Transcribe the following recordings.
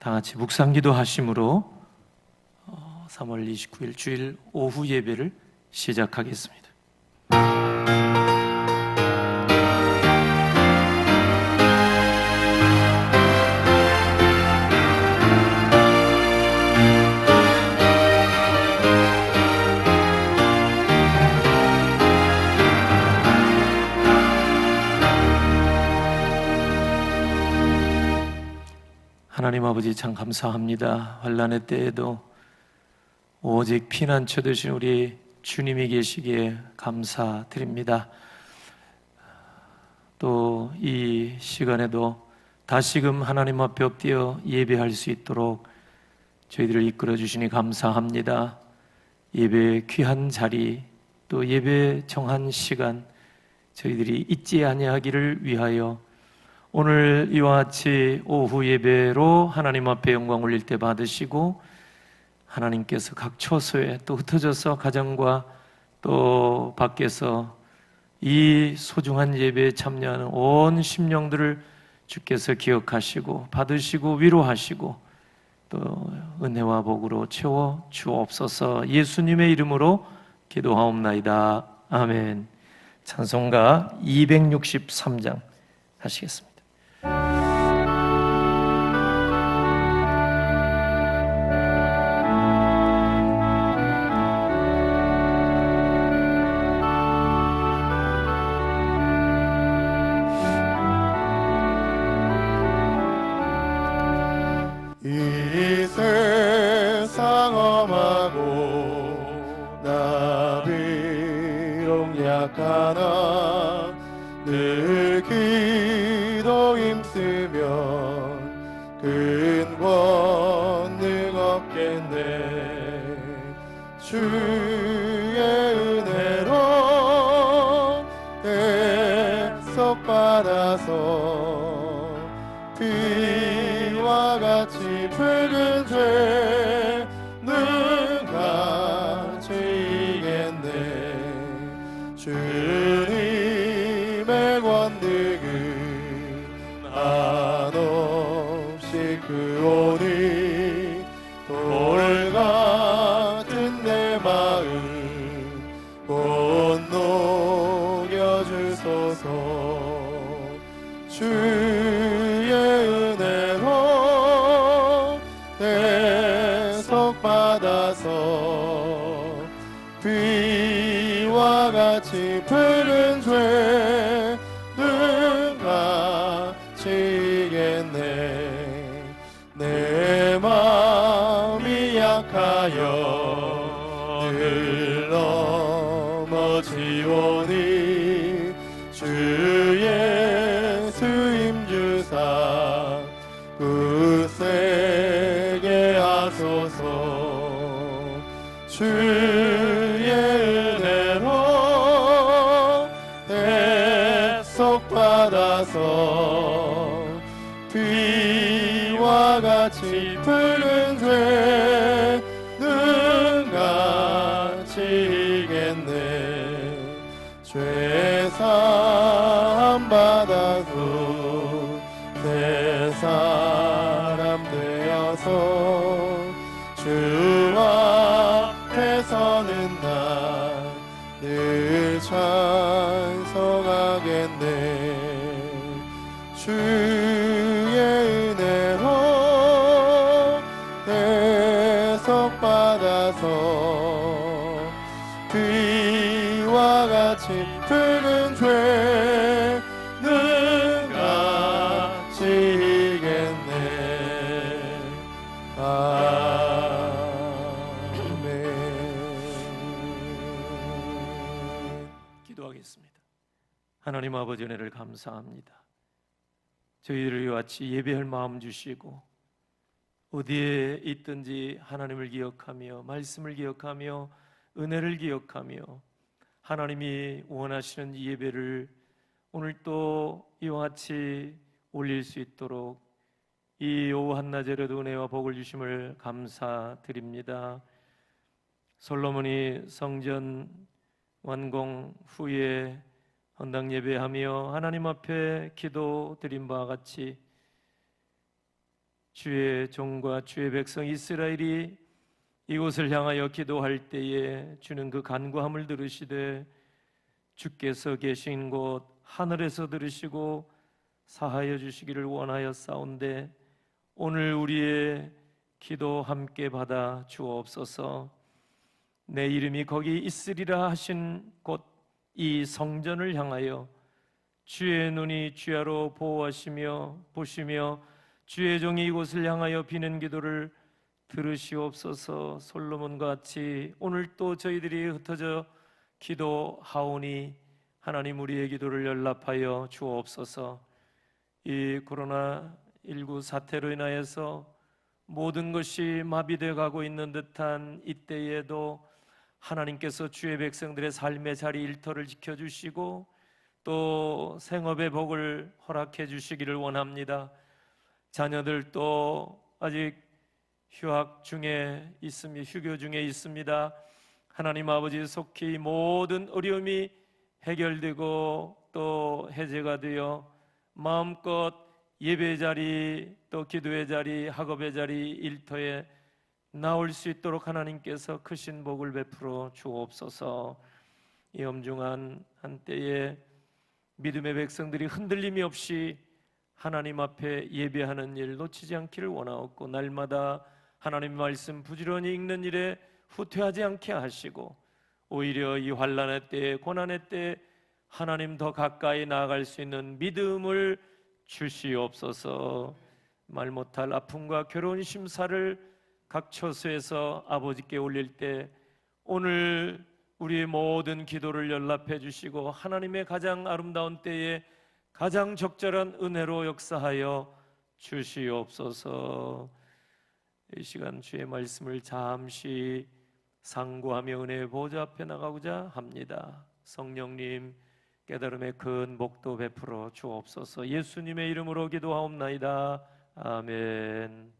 다 같이 묵상기도 하심으로 3월 29일 주일 오후 예배를 시작하겠습니다. 하나님 아버지 참 감사합니다. 환난의 때에도 오직 피난처 되신 우리 주님이 계시기에 감사드립니다. 또 이 시간에도 다시금 하나님 앞에 엎드려 예배할 수 있도록 저희들을 이끌어 주시니 감사합니다. 예배의 귀한 자리, 또 예배 정한 시간 저희들이 잊지 아니하기를 위하여 오늘 이와 같이 오후 예배로 하나님 앞에 영광 올릴 때 받으시고, 하나님께서 각 처소에 또 흩어져서 가정과 또 밖에서 이 소중한 예배에 참여하는 온 심령들을 주께서 기억하시고 받으시고 위로하시고 또 은혜와 복으로 채워 주옵소서. 예수님의 이름으로 기도하옵나이다. 아멘. 찬송가 263장 하시겠습니다. 이 세상 험하고 나 비록 약하나 늘 기도 힘쓰면 큰 권능 얻겠네. 주의 은혜로 대속받아서 피와 같이 붉은 죄 누가 지겠네. 주님의 권능은 한없이 크오니 돌 같은 내 마음 곧 녹여주소서. 주의 은혜로 대속받아서 피와 같이 푸른 죄 누가 지겠네. 내 마음이 약하여 늘 넘어지오니 주 예수 힘주사 굳세게 하소서. 주의 은혜로 대속받아서 피와 같이 푸른 죄 누가 지겠네. 죄 사함 받아도 새 사람 되어서 주 앞에 서는 날 늘 찬송하겠네. 주의 은혜로 대속받아서 피와 같이 푸른 죄 누가 지겠네. 아멘. 기도하겠습니다. 하나님 아버지 은혜를 감사합니다. 저희들을 이와 같이 예배할 마음 주시고 어디에 있든지 하나님을 기억하며 말씀을 기억하며 은혜를 기억하며 하나님이 원하시는 이 예배를 오늘 또 이와 같이 올릴 수 있도록 이 오후 한낮에라도 은혜와 복을 주심을 감사드립니다. 솔로몬이 성전 완공 후에 헌당 예배하며 하나님 앞에 기도 드린 바와 같이 주의 종과 주의 백성 이스라엘이 이곳을 향하여 기도할 때에 주는 그 간구함을 들으시되 주께서 계신 곳 하늘에서 들으시고 사하여 주시기를 원하였사온데 오늘 우리의 기도 함께 받아 주옵소서. 내 이름이 거기 있으리라 하신 곳 이 성전을 향하여 주의 눈이 주야로 보호하시며 보시며 주의 종이 이곳을 향하여 비는 기도를 들으시옵소서. 솔로몬과 같이 오늘 또 저희들이 흩어져 기도하오니 하나님 우리의 기도를 연락하여 주옵소서. 이 코로나19 사태로 인하여서 모든 것이 마비되어 가고 있는 듯한 이때에도 하나님께서 주의 백성들의 삶의 자리 일터를 지켜주시고 또 생업의 복을 허락해 주시기를 원합니다. 자녀들도 아직 휴학 중에 있습니다. 휴교 중에 있습니다. 하나님 아버지 속히 모든 어려움이 해결되고 또 해제가 되어 마음껏 예배 자리 또 기도의 자리 학업의 자리 일터에 나올 수 있도록 하나님께서 크신 복을 베풀어 주옵소서. 이 엄중한 한때에 믿음의 백성들이 흔들림이 없이 하나님 앞에 예배하는 일 놓치지 않기를 원하옵고 날마다 하나님 말씀 부지런히 읽는 일에 후퇴하지 않게 하시고 오히려 이 환난의 때에 고난의 때에 하나님 더 가까이 나아갈 수 있는 믿음을 주시옵소서. 말 못할 아픔과 괴로운 심사를 각 처소에서 아버지께 올릴 때 오늘 우리의 모든 기도를 연락해 주시고 하나님의 가장 아름다운 때에 가장 적절한 은혜로 역사하여 주시옵소서. 이 시간 주의 말씀을 잠시 상고하며 은혜의 보좌 앞에 나가고자 합니다. 성령님 깨달음의 큰 복도 베풀어 주옵소서. 예수님의 이름으로 기도하옵나이다. 아멘.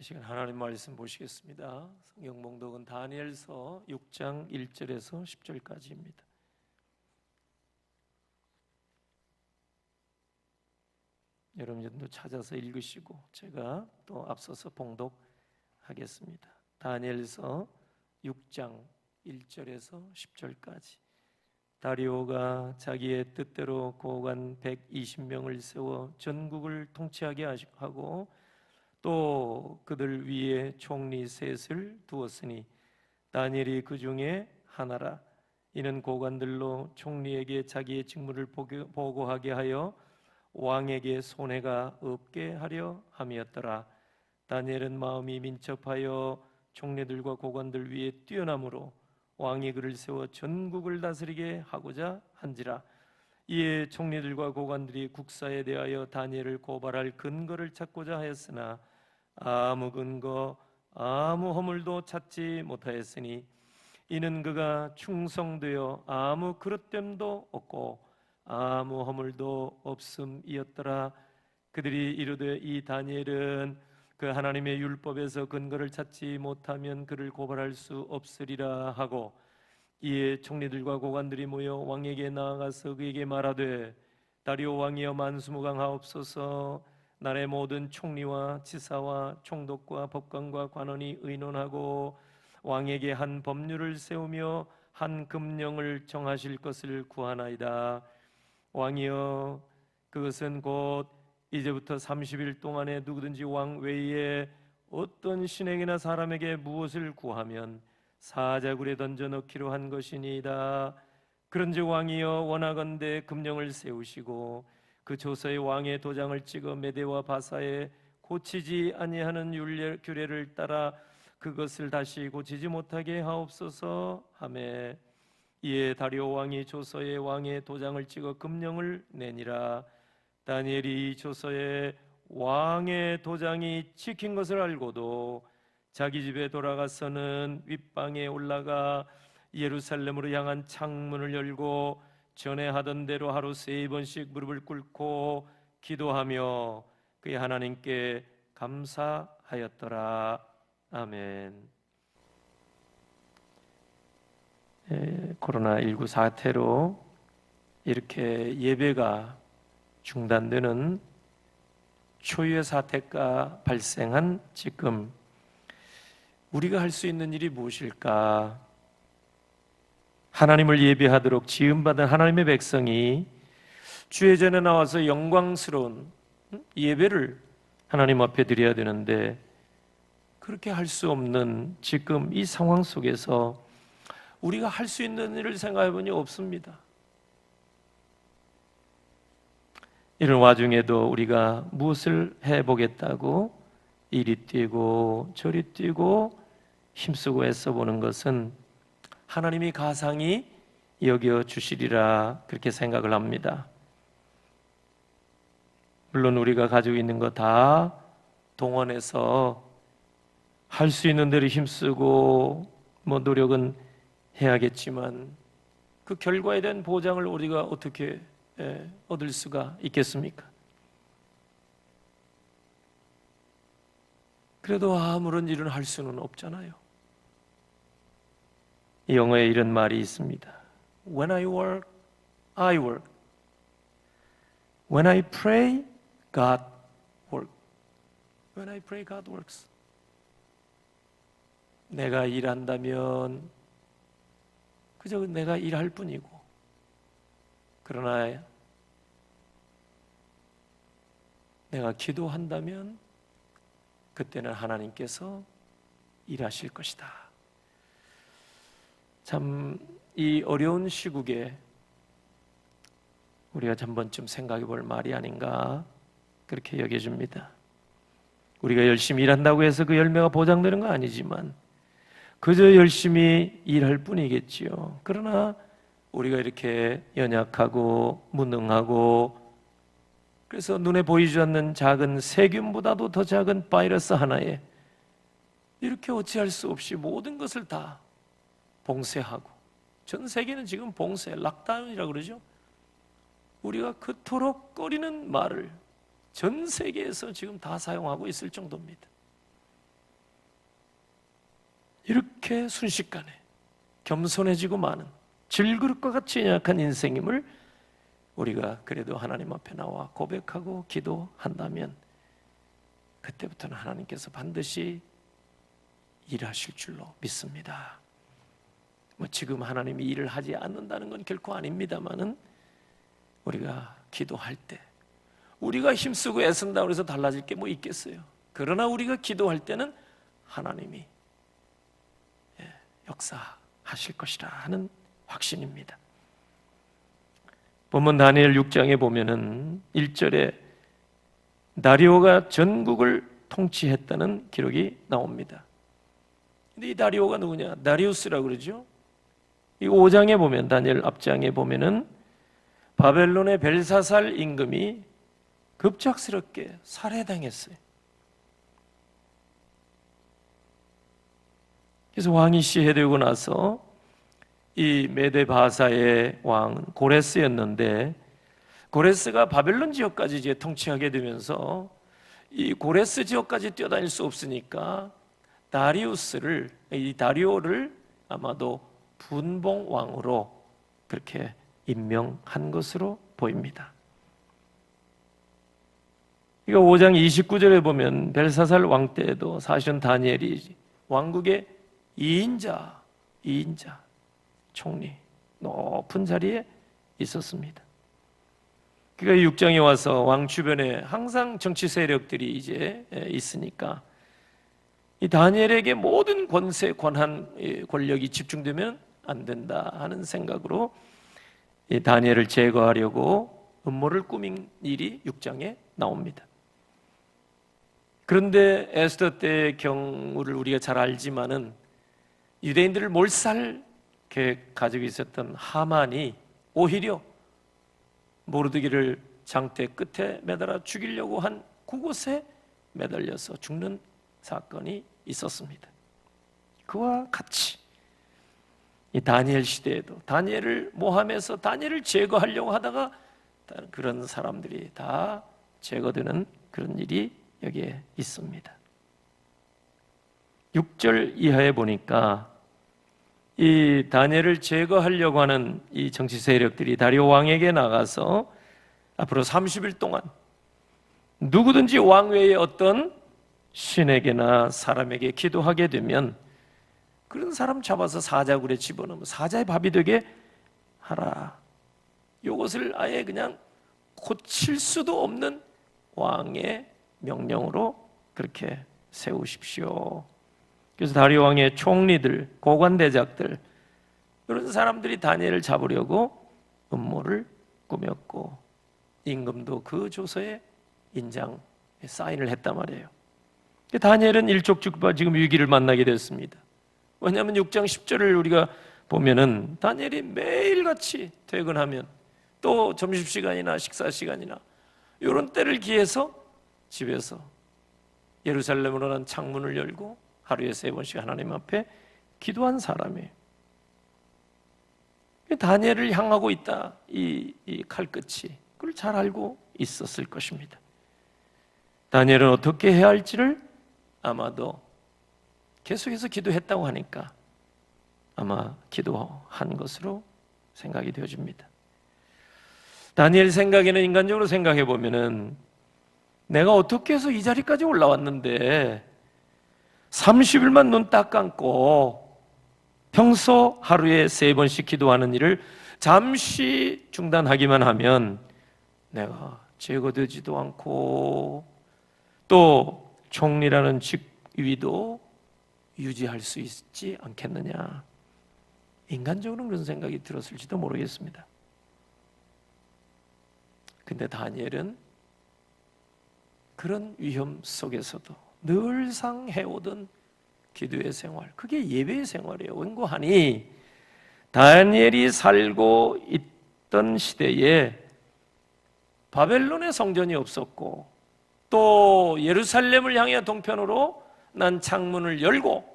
이 시간 하나님 말씀 보시겠습니다. 성경 봉독은 다니엘서 6장 1절에서 10절까지입니다. 여러분들도 찾아서 읽으시고 제가 또 앞서서 봉독하겠습니다. 다니엘서 6장 1절에서 10절까지. 다리오가 자기의 뜻대로 고관 120명을 세워 전국을 통치하게 하고 또 그들 위에 총리 셋을 두었으니 다니엘이 그 중에 하나라. 이는 고관들로 총리에게 자기의 직무를 보고하게 하여 왕에게 손해가 없게 하려 함이었더라. 다니엘은 마음이 민첩하여 총리들과 고관들 위에 뛰어남으로 왕이 그를 세워 전국을 다스리게 하고자 한지라. 이에 총리들과 고관들이 국사에 대하여 다니엘을 고발할 근거를 찾고자 하였으나 아무 근거 아무 허물도 찾지 못하였으니 이는 그가 충성되어 아무 그릇됨도 없고 아무 허물도 없음이었더라. 그들이 이르되 이 다니엘은 그 하나님의 율법에서 근거를 찾지 못하면 그를 고발할 수 없으리라 하고 이에 총리들과 고관들이 모여 왕에게 나아가서 그에게 말하되 다리오 왕이여 만수무강하옵소서. 나라의 모든 총리와 지사와 총독과 법관과 관원이 의논하고 왕에게 한 법률을 세우며 한 금령을 정하실 것을 구하나이다. 왕이여 그것은 곧 이제부터 30일 동안에 누구든지 왕 외에 어떤 신에게나 사람에게 무엇을 구하면 사자굴에 던져 넣기로 한 것이니이다. 그런즉 왕이여 원하건대 금령을 세우시고 그 조서에 왕의 도장을 찍어 메대와 바사에 고치지 아니하는 규례를 따라 그것을 다시 고치지 못하게 하옵소서 하매 이에 다리오 왕이 조서에 왕의 도장을 찍어 금령을 내니라. 다니엘이 이 조서에 왕의 도장이 찍힌 것을 알고도 자기 집에 돌아가서는 윗방에 올라가 예루살렘으로 향한 창문을 열고 전에 하던 대로 하루 3번씩 무릎을 꿇고 기도하며 그의 하나님께 감사하였더라. 아멘. 코로나19 사태로 이렇게 예배가 중단되는 초유의 사태가 발생한 지금 우리가 할 수 있는 일이 무엇일까? 하나님을 예배하도록 지음받은 하나님의 백성이 주의 전에 나와서 영광스러운 예배를 하나님 앞에 드려야 되는데 그렇게 할 수 없는 지금 이 상황 속에서 우리가 할 수 있는 일을 생각해 보니 없습니다. 이런 와중에도 우리가 무엇을 해보겠다고 이리 뛰고 저리 뛰고 힘쓰고 애써보는 것은 하나님이 가상히 여겨주시리라 그렇게 생각을 합니다. 물론 우리가 가지고 있는 거 다 동원해서 할 수 있는 대로 힘쓰고 노력은 해야겠지만 그 결과에 대한 보장을 우리가 어떻게 얻을 수가 있겠습니까? 그래도 아무런 일은 할 수는 없잖아요. 영어에 이런 말이 있습니다. When I work, I work. When I pray, God works. When I pray, God works. 내가 일한다면 그저 내가 일할 뿐이고 그러나 내가 기도한다면 그때는 하나님께서 일하실 것이다. 참 이 어려운 시국에 우리가 한 번쯤 생각해 볼 말이 아닌가 그렇게 여겨집니다. 우리가 열심히 일한다고 해서 그 열매가 보장되는 건 아니지만 그저 열심히 일할 뿐이겠지요. 그러나 우리가 이렇게 연약하고 무능하고 그래서 눈에 보이지 않는 작은 세균보다도 더 작은 바이러스 하나에 이렇게 어찌할 수 없이 모든 것을 다 봉쇄하고 전 세계는 지금 봉쇄, 락다운이라고 그러죠. 우리가 그토록 꺼리는 말을 전 세계에서 지금 다 사용하고 있을 정도입니다. 이렇게 순식간에 겸손해지고 마는 질그릇과 같이 연약한 인생임을 우리가 그래도 하나님 앞에 나와 고백하고 기도한다면 그때부터는 하나님께서 반드시 일하실 줄로 믿습니다. 지금 하나님이 일을 하지 않는다는 건 결코 아닙니다만은 우리가 기도할 때 우리가 힘쓰고 애쓴다고 해서 달라질 게 뭐 있겠어요. 그러나 우리가 기도할 때는 하나님이 역사하실 것이라 하는 확신입니다. 본문 다니엘 6장에 보면은 1절에 다리오가 전국을 통치했다는 기록이 나옵니다. 근데 이 다리오가 누구냐? 다리우스라고 그러죠. 이 5장에 보면 다니엘 앞장에 보면은 바벨론의 벨사살 임금이 급작스럽게 살해당했어요. 그래서 왕이 시해되고 나서 이 메데 바사의 왕 고레스였는데 고레스가 바벨론 지역까지 이제 통치하게 되면서 이 고레스 지역까지 뛰어다닐 수 없으니까 이 다리오를 아마도 분봉 왕으로 그렇게 임명한 것으로 보입니다. 이거 5장 29절에 보면 벨사살 왕 때에도 사실은 다니엘이 왕국의 2인자 총리 높은 자리에 있었습니다. 그러니까 6장에 와서 왕 주변에 항상 정치 세력들이 이제 있으니까 이 다니엘에게 모든 권세, 권한, 권력이 집중되면 안 된다 하는 생각으로 이 다니엘을 제거하려고 음모를 꾸민 일이 6장에 나옵니다. 그런데 에스더 때의 경우를 우리가 잘 알지만은 유대인들을 몰살 계획 가지고 있었던 하만이 오히려 모르드기를 장대 끝에 매달아 죽이려고 한 그곳에 매달려서 죽는 사건이 있었습니다. 그와 같이 이 다니엘 시대에도 다니엘을 모함해서 다니엘을 제거하려고 하다가 그런 사람들이 다 제거되는 그런 일이 여기에 있습니다. 6절 이하에 보니까 이 다니엘을 제거하려고 하는 이 정치 세력들이 다리오 왕에게 나가서 앞으로 30일 동안 누구든지 왕 외에 어떤 신에게나 사람에게 기도하게 되면 그런 사람 잡아서 사자굴에 집어넣으면 사자의 밥이 되게 하라. 이것을 아예 그냥 고칠 수도 없는 왕의 명령으로 그렇게 세우십시오. 그래서 다리오 왕의 총리들, 고관대작들 이런 사람들이 다니엘을 잡으려고 음모를 꾸몄고 임금도 그 조서에 인장 사인을 했단 말이에요. 다니엘은 일촉즉발 지금 위기를 만나게 됐습니다. 왜냐하면 6장 10절을 우리가 보면은 다니엘이 매일같이 퇴근하면 또 점심시간이나 식사시간이나 이런 때를 기해서 집에서 예루살렘으로 난 창문을 열고 하루에 3번씩 하나님 앞에 기도한 사람이에요. 다니엘을 향하고 있다. 이 칼끝이 그걸 잘 알고 있었을 것입니다. 다니엘은 어떻게 해야 할지를 아마도 계속해서 기도했다고 하니까 아마 기도한 것으로 생각이 되어집니다. 다니엘 생각에는 인간적으로 생각해 보면은 내가 어떻게 해서 이 자리까지 올라왔는데 30일만 눈 딱 감고 평소 하루에 3번씩 기도하는 일을 잠시 중단하기만 하면 내가 제거되지도 않고 또 총리라는 직위도 유지할 수 있지 않겠느냐. 인간적으로는 그런 생각이 들었을지도 모르겠습니다. 근데 다니엘은 그런 위험 속에서도 늘상 해오던 기도의 생활, 그게 예배의 생활이에요. 원고하니 다니엘이 살고 있던 시대에 바벨론의 성전이 없었고 또 예루살렘을 향해 동편으로 난 창문을 열고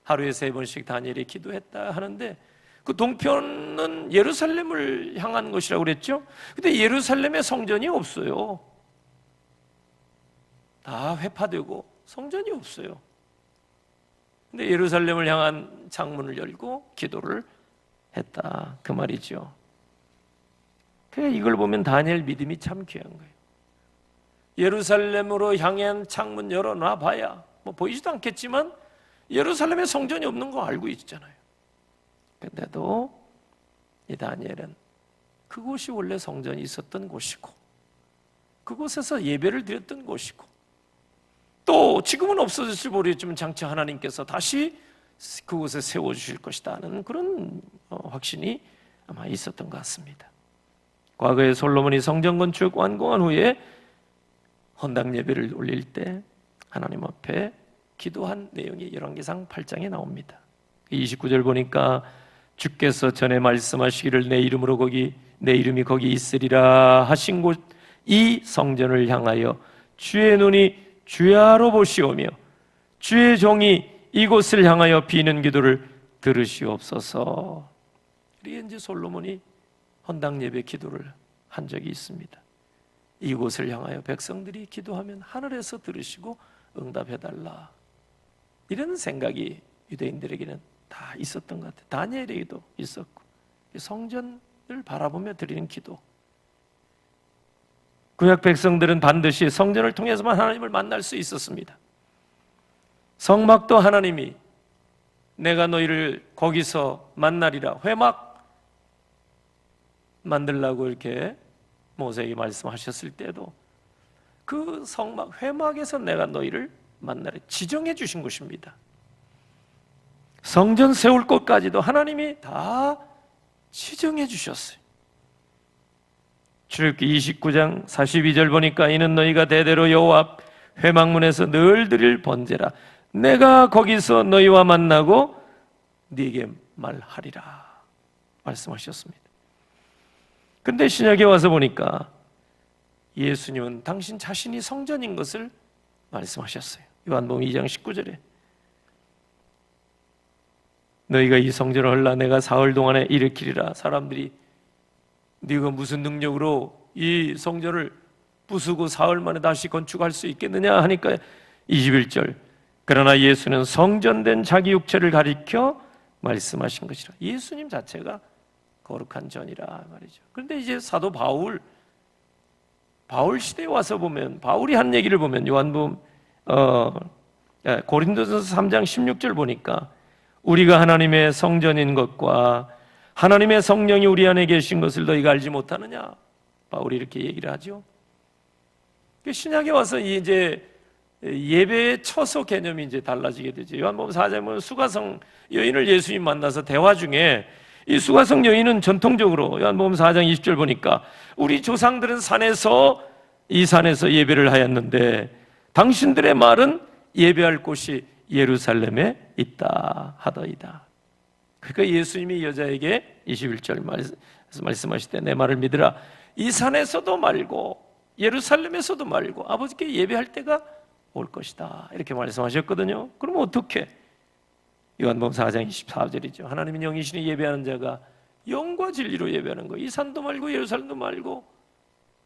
하루에 3번씩 다니엘이 기도했다 하는데 그 동편은 예루살렘을 향한 것이라고 그랬죠. 근데 예루살렘에 성전이 없어요. 다 회파되고 성전이 없어요. 근데 예루살렘을 향한 창문을 열고 기도를 했다 그 말이죠. 그래 이걸 보면 다니엘 믿음이 참 귀한 거예요. 예루살렘으로 향한 창문 열어놔 봐야 뭐 보이지도 않겠지만 예루살렘에 성전이 없는 거 알고 있잖아요. 근데도 이 다니엘은 그곳이 원래 성전이 있었던 곳이고 그곳에서 예배를 드렸던 곳이고 또 지금은 없어졌을지 모르겠지만 장차 하나님께서 다시 그곳에 세워주실 것이다 하는 그런 확신이 아마 있었던 것 같습니다. 과거에 솔로몬이 성전 건축 완공한 후에 헌당 예배를 올릴 때 하나님 앞에 기도한 내용이 열왕기상 8장에 나옵니다. 29절 보니까 주께서 전에 말씀하시기를 내 이름이 거기 있으리라 하신 곳 이 성전을 향하여 주의 눈이 주야로 보시오며 주의 종이 이곳을 향하여 비는 기도를 들으시옵소서. 이게 이제 솔로몬이 헌당 예배 기도를 한 적이 있습니다. 이곳을 향하여 백성들이 기도하면 하늘에서 들으시고 응답해달라. 이런 생각이 유대인들에게는 다 있었던 것 같아요. 다니엘에게도 있었고 성전을 바라보며 드리는 기도. 구약 백성들은 반드시 성전을 통해서만 하나님을 만날 수 있었습니다. 성막도 하나님이 내가 너희를 거기서 만나리라 회막 만들라고 이렇게 모세에게 말씀하셨을 때도 그 성막 회막에서 내가 너희를 만나리 지정해 주신 곳입니다. 성전 세울 곳까지도 하나님이 다 지정해 주셨어요. 출애굽기 29장 42절 보니까 이는 너희가 대대로 여호와 앞 회막문에서 늘 드릴 번제라. 내가 거기서 너희와 만나고 네게 말하리라 말씀하셨습니다. 근데 신약에 와서 보니까 예수님은 당신 자신이 성전인 것을 말씀하셨어요. 요한복음 2장 19절에 너희가 이 성전을 헐라 내가 사흘 동안에 일으키리라. 사람들이 네가 무슨 능력으로 이 성전을 부수고 사흘 만에 다시 건축할 수 있겠느냐 하니까 21절 그러나 예수는 성전된 자기 육체를 가리켜 말씀하신 것이라. 예수님 자체가 거룩한 전이라 말이죠. 그런데 이제 사도 바울 시대에 와서 보면 바울이 한 얘기를 보면 요한복음 고린도전서 3장 16절 보니까 우리가 하나님의 성전인 것과 하나님의 성령이 우리 안에 계신 것을 너희가 알지 못하느냐? 바울이 이렇게 얘기를 하죠. 신약에 와서 이제 예배의 처소 개념이 이제 달라지게 되죠. 요한복음 4장에 보면 수가성 여인을 예수님 만나서 대화 중에 이 수가성 여인은 전통적으로 요한복음 4장 20절 보니까 우리 조상들은 이 산에서 예배를 하였는데 당신들의 말은 예배할 곳이 예루살렘에 있다 하더이다. 그러니까 예수님이 이 여자에게 21절 말씀하실 때 내 말을 믿으라. 이 산에서도 말고 예루살렘에서도 말고 아버지께 예배할 때가 올 것이다. 이렇게 말씀하셨거든요. 그러면 어떻게? 요한복음 4장 24절이죠. 하나님은 영이시니 예배하는 자가 영과 진리로 예배하는 거. 이 산도 말고 예루살렘도 말고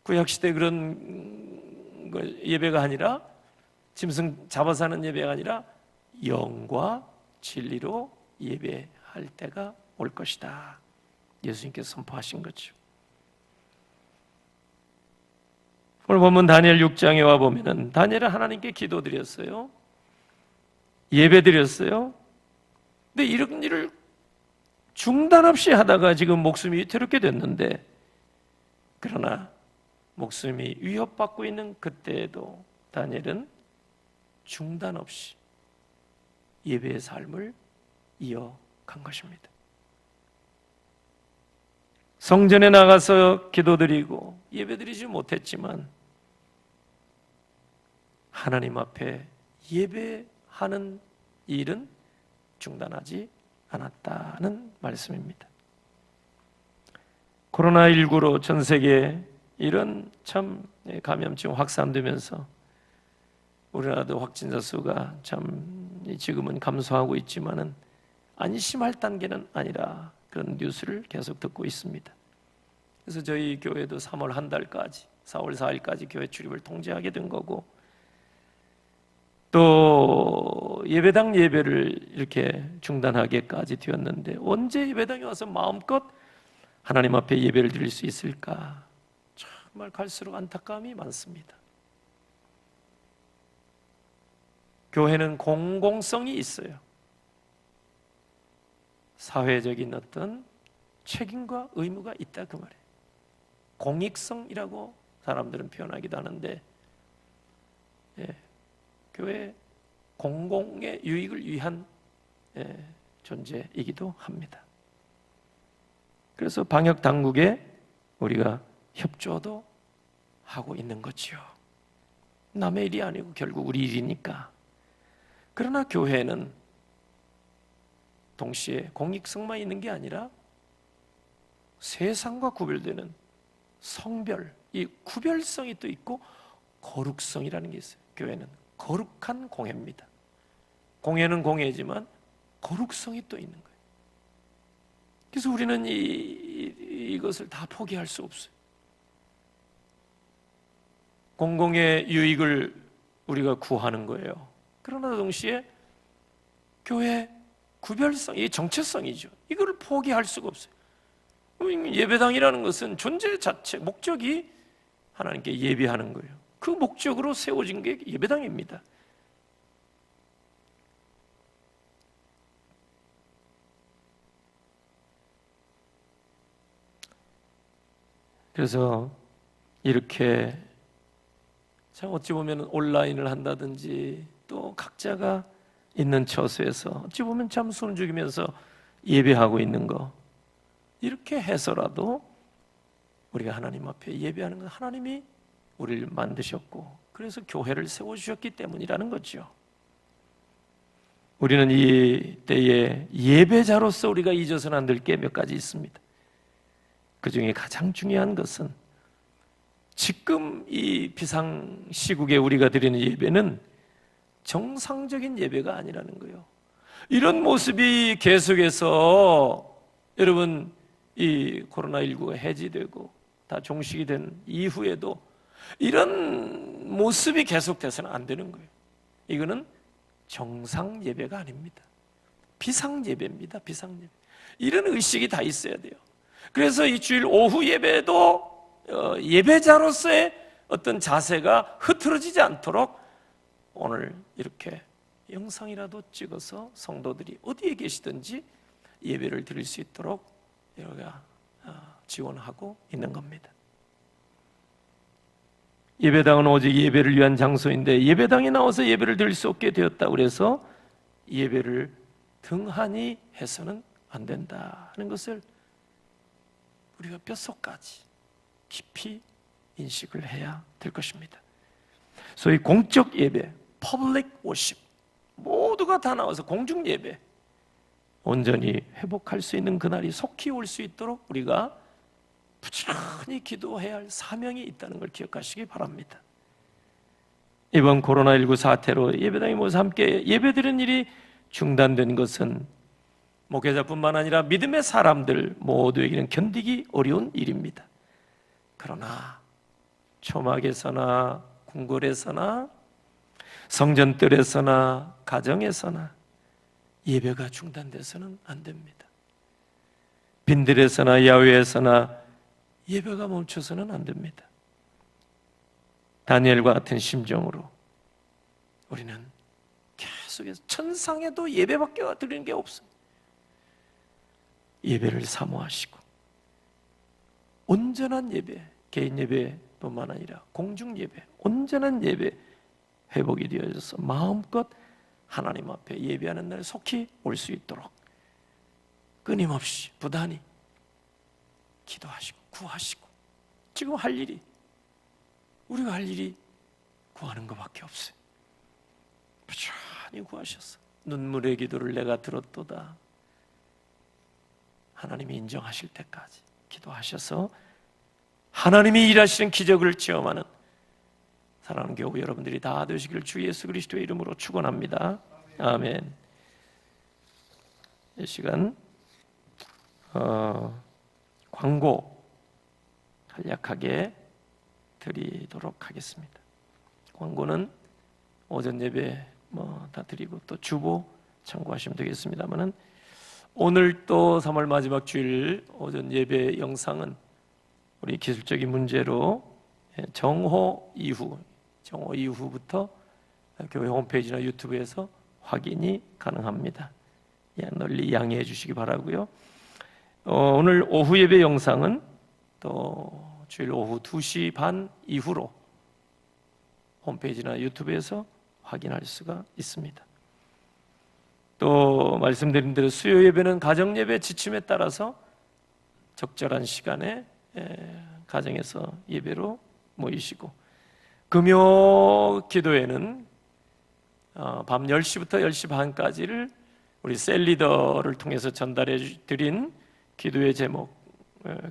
구약시대 그런 예배가 아니라 짐승 잡아서 하는 예배가 아니라 영과 진리로 예배할 때가 올 것이다. 예수님께서 선포하신 거죠. 오늘 보면 다니엘 6장에 와 보면은 다니엘은 하나님께 기도드렸어요. 예배드렸어요. 근데 이런 일을 중단 없이 하다가 지금 목숨이 위태롭게 됐는데 그러나 목숨이 위협받고 있는 그때에도 다니엘은 중단 없이 예배의 삶을 이어간 것입니다. 성전에 나가서 기도드리고 예배드리지 못했지만 하나님 앞에 예배하는 일은 중단하지 않았다는 말씀입니다. 코로나19로 전 세계에 이런 참 감염증 확산되면서 우리나라도 확진자 수가 참 지금은 감소하고 있지만은 안심할 단계는 아니라 그런 뉴스를 계속 듣고 있습니다. 그래서 저희 교회도 3월 한 달까지 4월 4일까지 교회 출입을 통제하게 된 거고 또 예배당 예배를 이렇게 중단하게까지 되었는데 언제 예배당에 와서 마음껏 하나님 앞에 예배를 드릴 수 있을까? 정말 갈수록 안타까움이 많습니다. 교회는 공공성이 있어요. 사회적인 어떤 책임과 의무가 있다 그 말이에요. 공익성이라고 사람들은 표현하기도 하는데 교회 공공의 유익을 위한 존재이기도 합니다. 그래서 방역 당국에 우리가 협조도 하고 있는 거지요. 남의 일이 아니고 결국 우리 일이니까. 그러나 교회는 동시에 공익성만 있는 게 아니라 세상과 구별되는 성별, 이 구별성이 또 있고 거룩성이라는 게 있어요. 교회는 거룩한 공회입니다. 공회는 공회지만 거룩성이 또 있는 거예요. 그래서 우리는 이것을 다 포기할 수 없어요. 공공의 유익을 우리가 구하는 거예요. 그러나 동시에 교회 구별성, 이 정체성이죠. 이걸 포기할 수가 없어요. 예배당이라는 것은 존재 자체, 목적이 하나님께 예배하는 거예요. 그 목적으로 세워진 게 예배당입니다. 그래서 이렇게 참 어찌 보면 온라인을 한다든지 또 각자가 있는 처소에서 어찌 보면 참 숨죽이면서 예배하고 있는 거 이렇게 해서라도 우리가 하나님 앞에 예배하는 건 하나님이 우리를 만드셨고 그래서 교회를 세워주셨기 때문이라는 거죠. 우리는 이 때에 예배자로서 우리가 잊어서는 안 될 게 몇 가지 있습니다. 그 중에 가장 중요한 것은 지금 이 비상시국에 우리가 드리는 예배는 정상적인 예배가 아니라는 거예요. 이런 모습이 계속해서 여러분 이 코로나19가 해지되고 다 종식이 된 이후에도 이런 모습이 계속돼서는 안 되는 거예요. 이거는 정상 예배가 아닙니다. 비상 예배입니다. 비상 예배. 이런 의식이 다 있어야 돼요. 그래서 이 주일 오후 예배도 예배자로서의 어떤 자세가 흐트러지지 않도록 오늘 이렇게 영상이라도 찍어서 성도들이 어디에 계시든지 예배를 드릴 수 있도록 우리가 지원하고 있는 겁니다. 예배당은 오직 예배를 위한 장소인데 예배당에 나와서 예배를 드릴 수 없게 되었다. 그래서 예배를 등한히 해서는 안 된다는 것을 우리가 뼛속까지 깊이 인식을 해야 될 것입니다. 소위 공적 예배, public worship, 모두가 다 나와서 공중 예배 온전히 회복할 수 있는 그날이 속히 올 수 있도록 우리가 부지런히 기도해야 할 사명이 있다는 걸 기억하시기 바랍니다. 이번 코로나19 사태로 예배당이 모두 함께 예배드리는 일이 중단된 것은 목회자뿐만 아니라 믿음의 사람들 모두에게는 견디기 어려운 일입니다. 그러나 초막에서나 궁궐에서나 성전뜰에서나 가정에서나 예배가 중단돼서는 안 됩니다. 빈들에서나 야외에서나 예배가 멈춰서는 안 됩니다. 다니엘과 같은 심정으로 우리는 계속해서 천상에도 예배밖에 드리는 게 없어요. 예배를 사모하시고 온전한 예배, 개인 예배뿐만 아니라 공중 예배, 온전한 예배 회복이 되어져서 마음껏 하나님 앞에 예배하는 날 속히 올 수 있도록 끊임없이 부단히 기도하시고 구하시고 지금 할 일이 우리가 할 일이 구하는 것밖에 없어요. 부지런히 구하셔서 눈물의 기도를 내가 들었도다. 하나님이 인정하실 때까지 기도하셔서 하나님이 일하시는 기적을 체험하는 사랑하는 교우 여러분들이 다 되시기를 주 예수 그리스도의 이름으로 축원합니다. 아멘. 이 시간 광고 간략하게 드리도록 하겠습니다. 광고는 오전 예배 다 드리고 또 주보 참고하시면 되겠습니다만은 오늘 또 3월 마지막 주일 오전 예배 영상은 우리 기술적인 문제로 정호 이후부터 교회 홈페이지나 유튜브에서 확인이 가능합니다. 널리 양해해 주시기 바라고요. 오늘 오후 예배 영상은 또 주일 오후 2시 반 이후로 홈페이지나 유튜브에서 확인할 수가 있습니다. 또 말씀드린 대로 수요 예배는 가정 예배 지침에 따라서 적절한 시간에 가정에서 예배로 모이시고 금요 기도회는 밤 10시부터 10시 반까지를 우리 셀리더를 통해서 전달해 드린 기도의 제목,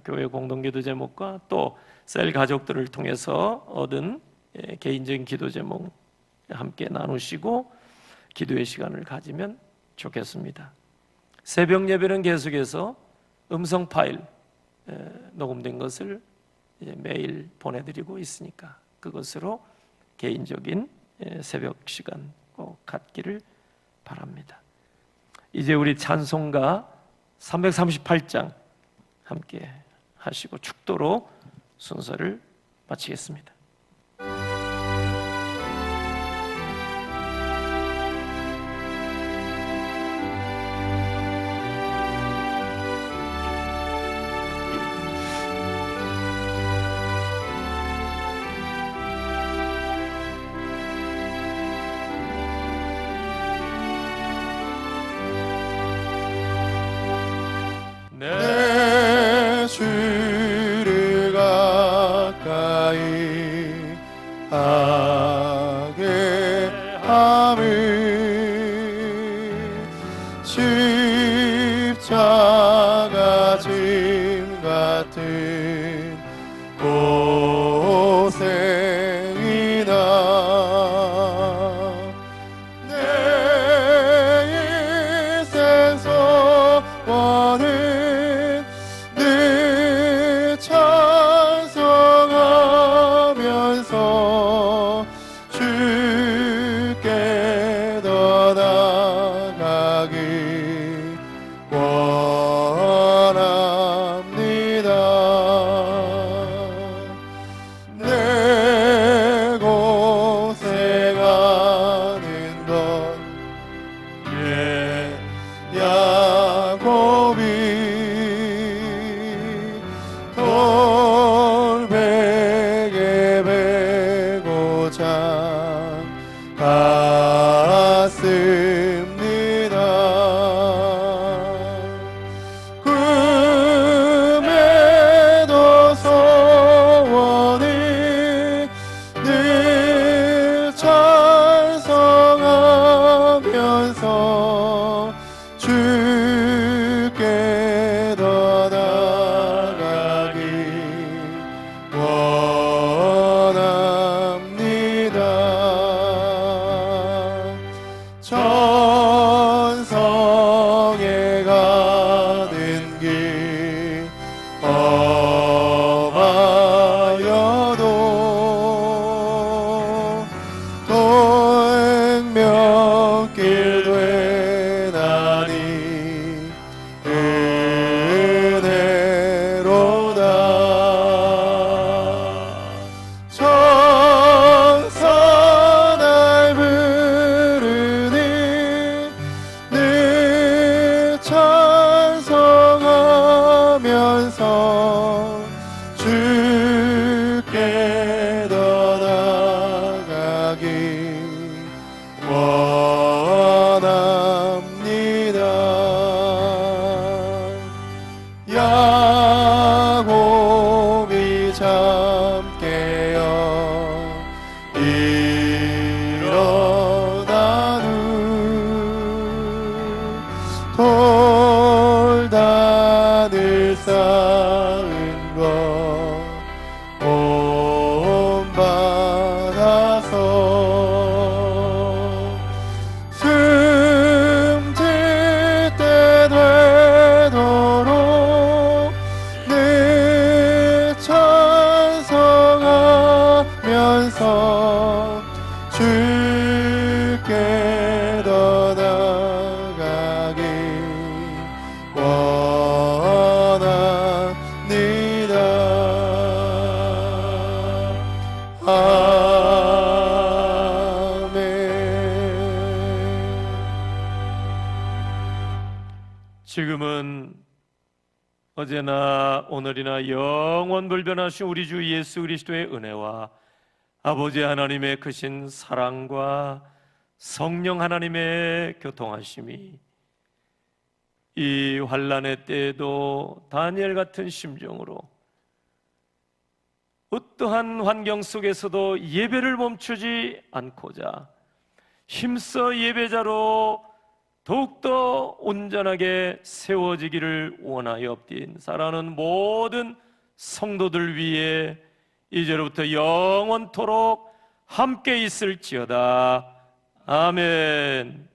교회 공동기도 제목과 또 셀 가족들을 통해서 얻은 개인적인 기도 제목 함께 나누시고 기도의 시간을 가지면 좋겠습니다. 새벽 예배는 계속해서 음성 파일 녹음된 것을 이제 매일 보내드리고 있으니까 그것으로 개인적인 새벽 시간 꼭 갖기를 바랍니다. 이제 우리 찬송가 338장 함께 하시고 축도로 순서를 마치겠습니다. 내 주를 가까이 하게 함을 십자가 짐 같은 고난을 같습니다. 꿈에도 소원이 늘 찬송하면서 주께 더 나아가기 원합니다. 천성에 가는 길 험하여도 동명길 되나니 은혜로다. 천사 날 부르니 늘 찬송하면서 주께 더 나아가기 원합니다. 야곱이 잠 깨어 일어난 후 돌단을 쌓은 것 본받아서 숨질 때 되도록 늘 찬송하면서 주께 더 나아가기 원합니다. 지금은 어제나 오늘이나 영원 불변하신 우리 주 예수 그리스도의 은혜와 아버지 하나님의 크신 사랑과 성령 하나님의 교통하심이 이 환난의 때에도 다니엘 같은 심정으로 어떠한 환경 속에서도 예배를 멈추지 않고자 힘써 예배자로 더욱더 온전하게 세워지기를 원하여옵긴 사랑하는 모든 성도들 위해 이제로부터 영원토록 함께 있을지어다. 아멘.